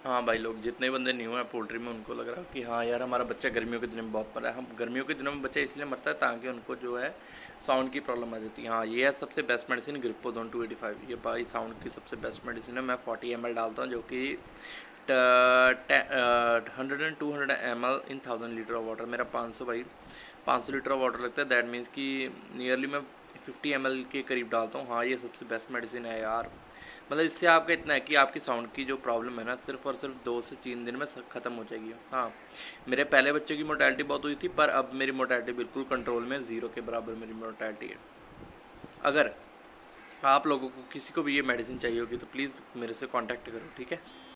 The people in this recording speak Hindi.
हाँ भाई, लोग जितने बंदे न्यू हैं पोल्ट्री में उनको लग रहा है कि हाँ यार हमारा बच्चा गर्मियों के दिनों में बहुत मरा है। हम गर्मियों के दिनों में बच्चा इसलिए मरता है ताकि उनको जो है साउंड की प्रॉब्लम आ जाती है। हाँ, ये है सबसे बेस्ट मेडिसिन ग्रिपोजोन 285। ये भाई साउंड की सबसे बेस्ट मेडिसिन है। मैं 40 ml डालता हूँ, जो कि 100 and 200 ml in 1000 litre of water. मेरा 500 भाई 500 लीटर ऑफ वाटर लगता है। दैट मीन्स कि नियरली मैं 50 ml के करीब डालता हूँ। हाँ, ये सबसे बेस्ट मेडिसिन है यार। मतलब इससे आपका इतना है कि आपकी साउंड की जो प्रॉब्लम है ना, सिर्फ और सिर्फ 2 से 3 दिन में ख़त्म हो जाएगी। हाँ, मेरे पहले बच्चे की मोर्टेलिटी बहुत हुई थी, पर अब मेरी मोर्टेलिटी बिल्कुल कंट्रोल में, 0 के बराबर मेरी मोर्टेलिटी है। अगर आप लोगों को किसी को भी ये मेडिसिन चाहिए होगी तो प्लीज़ मेरे से कांटेक्ट करो, ठीक है।